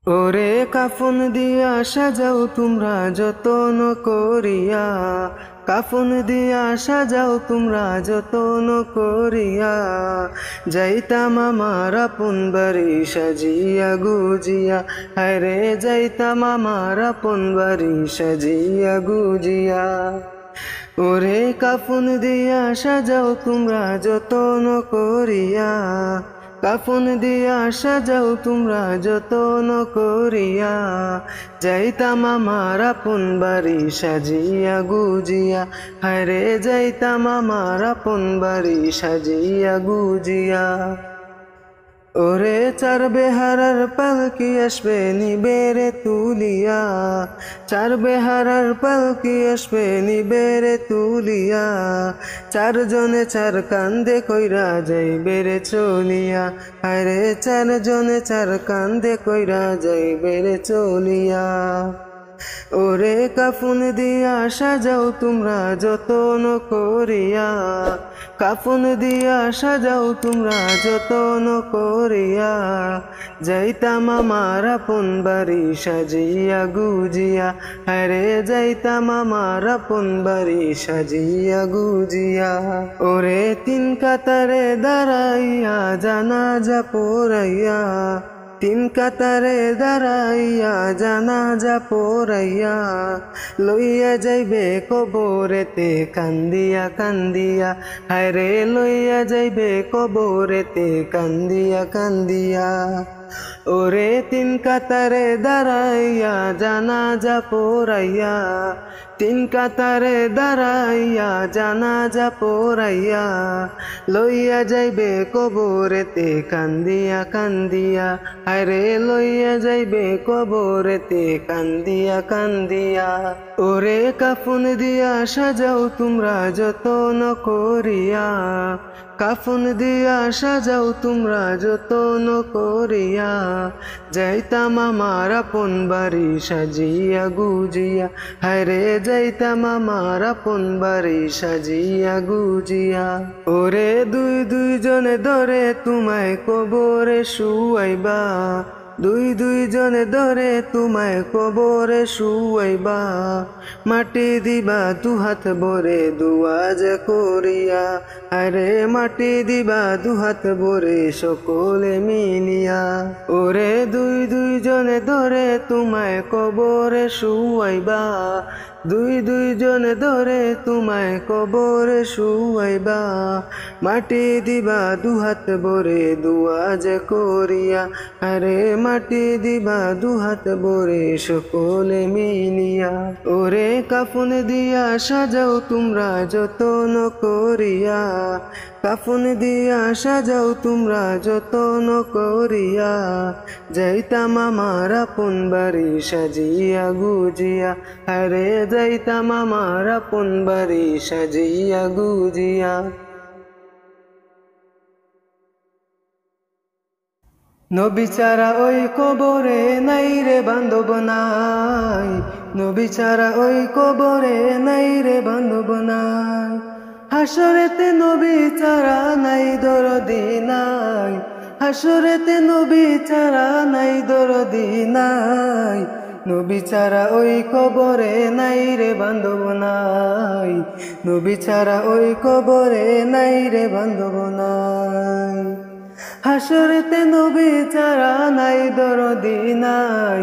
ওরে কাফন দিয়া সাজাও তোমরা যতন করিয়া, কাফন দিয়া সাজাও তোমরা যতন করিয়া, যাইতাম আমার আপন বাড়ি সাজিয়া গুজিয়া, হায়রে যাইতাম আমার আপন বাড়ি সাজিয়া গুজিয়া। ওরে কাফন দিয়া সাজাও তোমরা যতন করিয়া, কাফন দিয়া সাজাও তোমরা যতন করিয়া, যাইতাম আমার আপন বাড়ি সাজিয়া গুজিয়া, হায়রে যাইতাম আমার আপন বাড়ি সাজিয়া গুজিয়া। ওরে চার বেহারার পালকি আসবে নিবেরে তুলিয়া, চার বেহারার পালকি আসবে নিবেরে তুলিয়া, চারজনে চার কান্দে কইরা যাইবে রে চলিয়া, আরে চারজনে চার কান্দে কইরা যাইবে রে চলিয়া। ওরে কাফন দিয়া সাজাও তোমরা যতন করিয়া, কাফন দিয়া সাজাও তোমরা যতন করিয়া, যাইতাম আমার আপন বাড়ি সাজিয়া গুজিয়া, আরে যাইতাম আমার আপন বাড়ি সাজিয়া গুজিয়া। ওরে তিন কাতারে দাঁড়াইয়া জানাজা পড়াইয়া, তিন কাতারে দাঁড়াইয়া জানাজা পড়াইয়া, লইয়া যাইবে কবরেতে কান্দিয়া কান্দিয়া, হায়রে লইয়া যাইবে কবরেতে কান্দিয়া কান্দিয়া। ওরে তিন কাতারে দাঁড়াইয়া জানাজা পড়াইয়া, তিন কাতারে দাঁড়াইয়া জানাজা পড়াইয়া, লইয়া যাইবে কবরেতে কান্দিয়া কান্দিয়া, আরে লইয়া যাইবে কবরেতে কান্দিয়া কান্দিয়া। ওরে কাফন দিয়া সাজাও তোমরা যতন করিয়া, কাফন দিয়া সাজাও তোমরা যতন করিয়া, যাইতাম আমার আপন বাড়ি সাজিয়া গুজিয়া, হায়রে যাইতাম আমার আপন বাড়ি সাজিয়া গুজিয়া। ওরে দুই দুইজনে ধরে তোমায় কবরে শুয়াইবা, দুই দুইজনে ধরে তোমায় কবরে শুয়াইবা, মাটি দিবা দুহাত ভরে দুয়াজ করিয়া, আরে মাটি দিবা দুহাত ভরে সকলে মিলিয়া। ওরে দুই দুইজনে ধরে তোমায় কবরে শুয়াইবা, দুই দুইজনে ধরে তোমায় কবরে শুয়াইবা, মাটি দিবা দুহাত ভরে দুয়াজ করিয়া, আরে মাটি দিবা দুহাত ভরে সকলে মিলিয়া। ওরে কাফন দিয়া সাজাও তোমরা যতন করিয়া, কাফন দিয়া সাজাও তোমরা যতন করিয়া, যাইতাম আমার আপন বাড়ি সাজিয়া গুজিয়া, আরে যাইতাম আমার আপন বাড়ি সাজিয়া গুজিয়া। নবী ছাড়া ওই কবরে নাই রে বান্ধব নাই, নবী ছাড়া ওই কবরে নাই রে বান্ধব নাই, হাসরেতে নবী ছাড়া নাই দরদি নাই, হাসরেতে নবী ছাড়া নাই দরদি নাই, নবী ছাড়া ওই কবরে নাই রে বান্ধব নাই, নবী ছাড়া ওই কবরে নাই রে বান্ধব নাই। হাসরেতে নবী ছাড়া নাই দরদি নাই,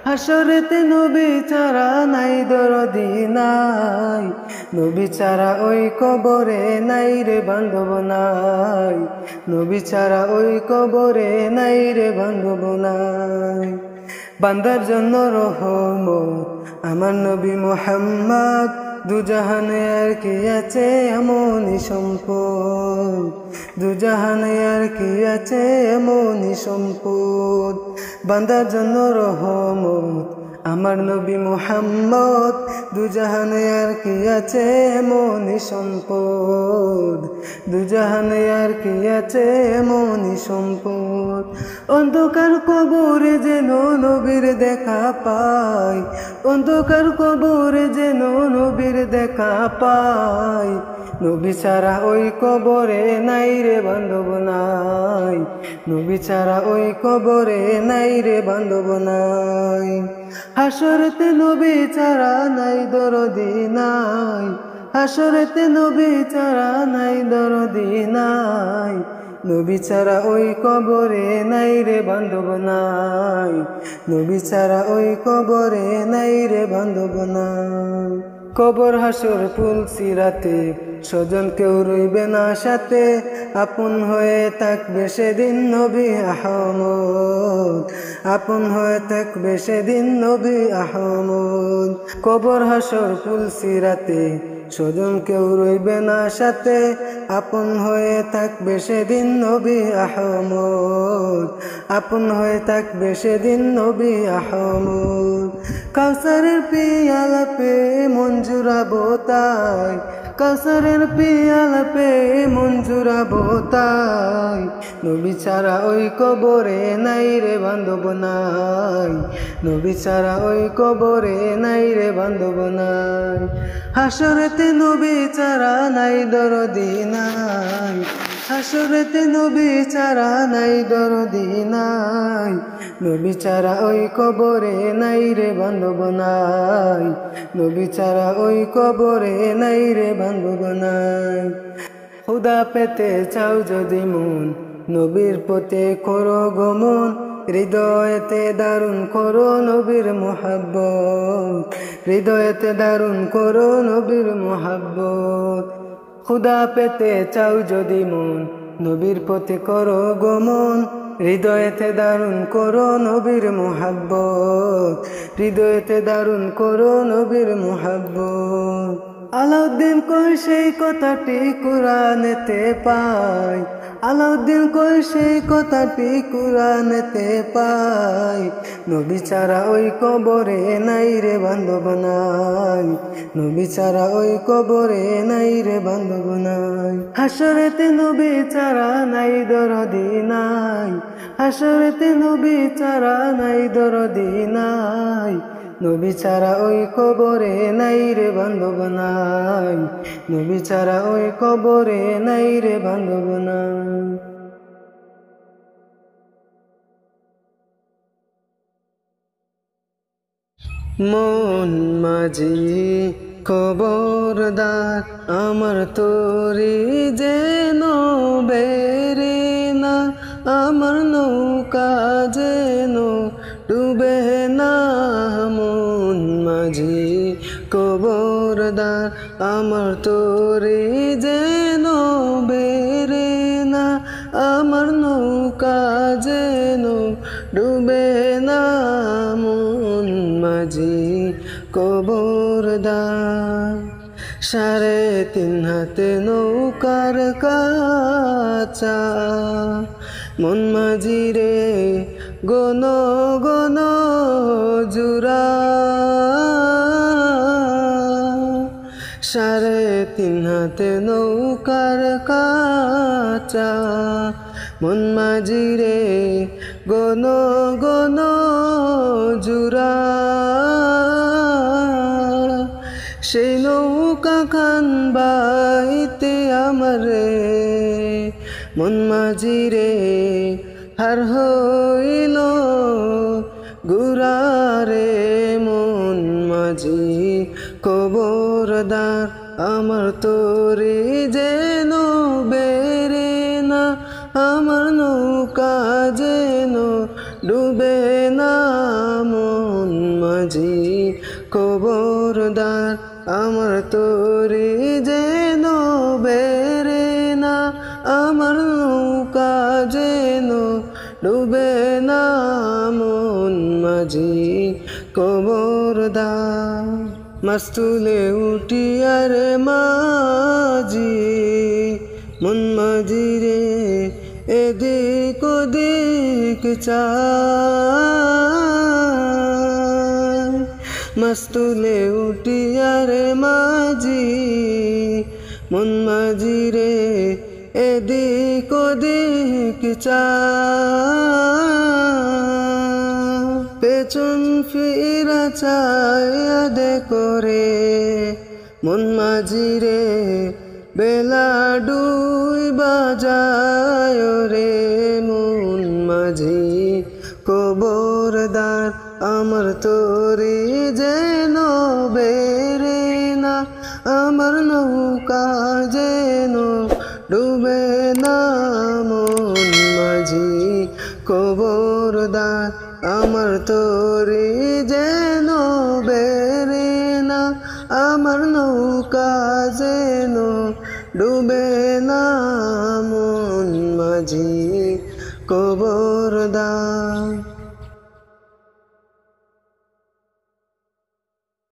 হাসরেতে নবী ছাড়া নাই দরদি নাই, নবী ছাড়া ওই কবরে নাই রে বান্ধব নাই, নবী ছাড়া ওই কবরে নাই রে বান্ধব নাই। বান্দার জন্য রহমত আমার নবী মুহাম্মদ, দুজাহানে আর কি আছে এমনই সম্পদ, দুজাহানে আর কি আছে এমনই সম্পদ, বান্দার জন্য রহমত আমার নবী মুহাম্মদ, দুজাহানে আর কি আছে এমনই সম্পদ, দুজাহানে আর কি আছে এমনই সম্পদ। অন্ধকার কবরে যেন নবীর দেখা পাই, অন্ধকার কবরে যেন নবীর দেখা পাই, নবী ছাড়া ওই কবরে নাই রে বান্ধব নাই, নবী ছাড়া ওই কবরে নাই রে বান্ধব নাই। হাসরেতে নবী ছাড়া নাই দরদি নাই, হাসরেতে নবী ছাড়া নাই দরদি নাই, নবী ছাড়া ওই কবরে নাই রে বান্ধব নাই, নবী ছাড়া ওই কবরে নাই রে বান্ধব নাই। কবর হাসর পুলসিরাতে স্বজন কেউ রইবে না সাথে, আপন হয়ে থাকবে সেদিন নবী আহমদ, আপন হয়ে থাকবে সেদিন নবী আহমদ। কবর হাসর পুলসিরাতে স্বজন কেউ রইবে না সাথে, আপন হয়ে থাকবে সেদিন নবী আহমদ, আপন হয়ে থাকবে সেদিন নবী আহমদ। কাউসারের পিয়ালা পেয়ে মন জুড়াবো তাই, কাউসারের পিয়ালা পেয়ে মন জুড়াবো তাই, নবী ছাড়া ওই কবরে নাই রে বান্ধব নাই, নবী ছাড়া ওই কবরে নাই রে বান্ধব নাই। হাসরেতে নবী ছাড়া নাই দরদি নাই, হাসরেতে নবী ছাড়া নাই দরদি নাই, নবী ছাড়া ওই কবরে নাই রে বান্ধব নাই, নবী ছাড়া ওই কবরে নাই রে বান্ধব নাই। খুদা পেতে চাও যদি মন নবীর পথে করো গমন, হৃদয়েতে দারুণ করো নবীর মোহাব্বত, হৃদয়েতে দারুণ করো নবীর মোহাব্বত। খুদা পেতে চাও যদি মন নবীর পথে করো গমন, হৃদয়েতে দারুণ করো নবীর মোহাব্বত, হৃদয়েতে দারুণ করো নবীর মোহাব্বত। আলাউদ্দিন কই সেই কথাটি কুরআনেতে পাই, আলাউদ্দিন কই সেই কথাটি কুরআনেতে পাই, নবী ছাড়া ওই কবরে নাই রে বান্ধব নাই, নবী ছাড়া ওই কবরে নাই রে বান্ধব নাই। হাসরেতে নবী ছাড়া নাই দরদি নাই, হাসরেতে নবী ছাড়া নাই দরদি নাই, নবী ছাড়া ওই কবরে নাই রে বান্ধব নাই, নবী ছাড়া ওই কবরে নাই রে বান্ধব নাই। মন মাঝি খবরদার আমার তোরি যেন বেরে না, আমার নৌকা যেন ডুবে না। মন মাঝি খবরদার আমার তোরি যেন বেরে না, আমার নৌকা যেন ডুবে না। মন মাঝি খবরদার 3.5 হাতে নৌকার কাছা, মন মাঝি রে গন গন জুরা। 3.5 হাতে নৌকার কাছা, মন মাঝি রে গন গন জুরা। সেই নৌকা খান বাইতে আমারে মন মাঝি রে হার হইল গুরারে। মন মাঝি খবরদার আমার তোরে যেন বেরে না, আমার নৌকা যেন ডুবে না। মন মাঝি খবরদার আমার তোরে যেন বেরে না, আমার নৌকা যেন ডুবে না। মন মাঝি খবরদার। মাছ তুলে উঠিয়ার মাঝি মন মাঝি রে এদিক ওদিক চায়। মাছ তুলে উঠিয়ার মাঝি মন মাঝি রে এদিক ওদিক চায়। পেছন ফিরা চায় আদে করে মন মাঝি রে বেলা ডুইবা যায় রে মন মাঝি কবরদার আমার তোরে যেন বেরে না আমার নৌকা যেন ডুবে না মন মাঝি কবরদার আমার তোরে যেন বেরে না আমার নৌকা যেন ডুবে না মন মাঝি কবর